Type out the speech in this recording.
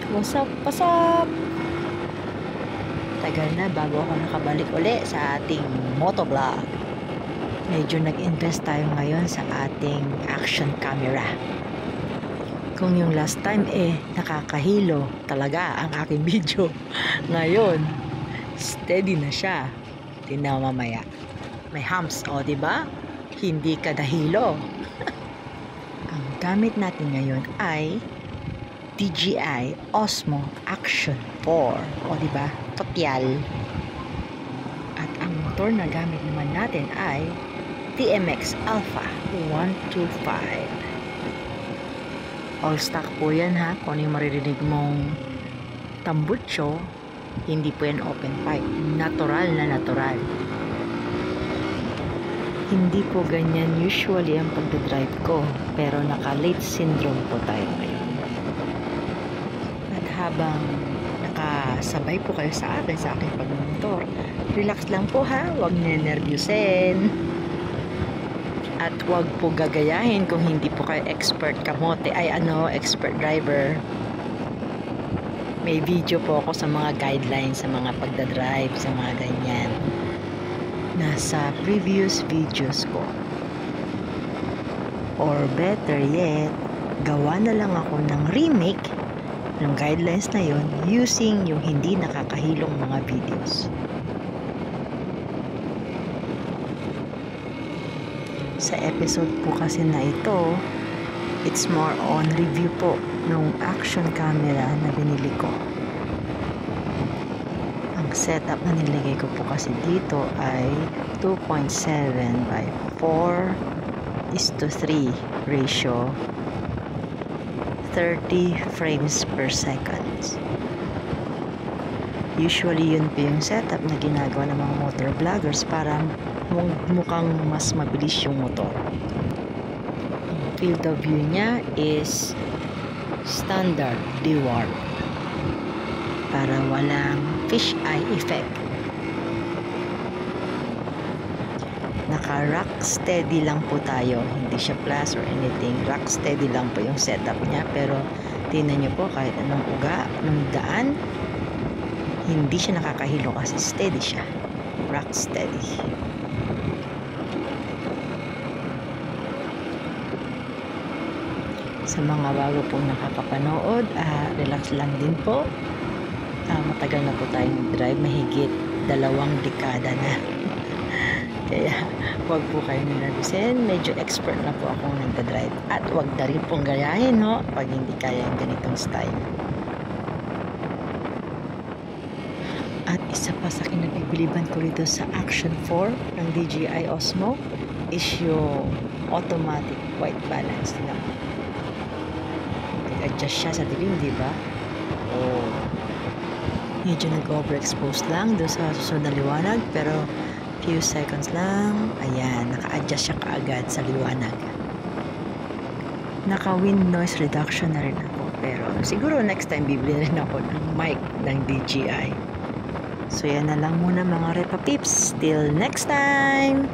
What's up? What's up? Tagal na bago ako nakabalik uli sa ating motovlog. Medyo nag-invest tayo ngayon sa ating action camera. Kung yung last time nakakahilo talaga ang aking video. Ngayon, steady na siya. Tingnan mamaya. May humps, diba? Hindi ka nahilo. Ang gamit natin ngayon ay DJI Osmo Action 4. Diba? Totyal. At ang motor na gamit naman natin ay TMX Alpha 125. All stock po yan ha. Kung ano yung maririnig mong tambucho, hindi po yan open pipe. Natural na natural. Hindi po ganyan usually ang pagdadrive ko. Pero naka-late syndrome po tayo ngayon. At habang nakasabay po kayo sa aking pagmumotor, relax lang po ha. Huwag ninervyusin. At huwag po gagayahin kung hindi po kayo expert kamote. Expert driver. May video po ako sa mga guidelines, sa mga pagdadrive, sa mga ganyan. Nasa previous videos ko. Or better yet, gawa na lang ako ng remake ng guidelines na yon using yung hindi nakakahilong mga videos. Sa episode po kasi na ito, it's more on review po ng action camera na binili ko. Ang setup na nilagay ko po kasi dito ay 2.7 by 4:3 ratio, 30 frames per second. Usually yun po yung setup na ginagawa ng mga motor vloggers para mukhang mas mabilis yung motor. Ang field of view niya is standard D-warp para walang fish eye effect. Naka-rock steady lang po tayo, hindi siya plus or anything. Rock steady lang po yung setup niya, pero tingnan nyo po kahit anong uga, anong daan, hindi siya nakakahilo kasi steady siya. Rock steady. Sa mga bago pong nakakapanood, relax lang din po. Matagal na po tayong drive, mahigit 2 dekada na. Kaya wag po kayo nilabisin, medyo expert na po akong nagdadrive. At wag na rin pong gayahin pag hindi kaya yung ganitong style. At isa pa sa kinabibiliban ko rito sa Action 4 ng DJI Osmo is yung automatic white balance nila. Adjust siya sa dilim, diba? Medyo nag-overexpose lang doon sa susunod na liwanag, pero few seconds lang, ayan, naka-adjust siya kaagad sa liwanag. Naka-wind noise reduction na rin ako, pero siguro next time bibili rin ako ng mic ng DJI. So yan na lang muna mga Repa Peeps. Till next time!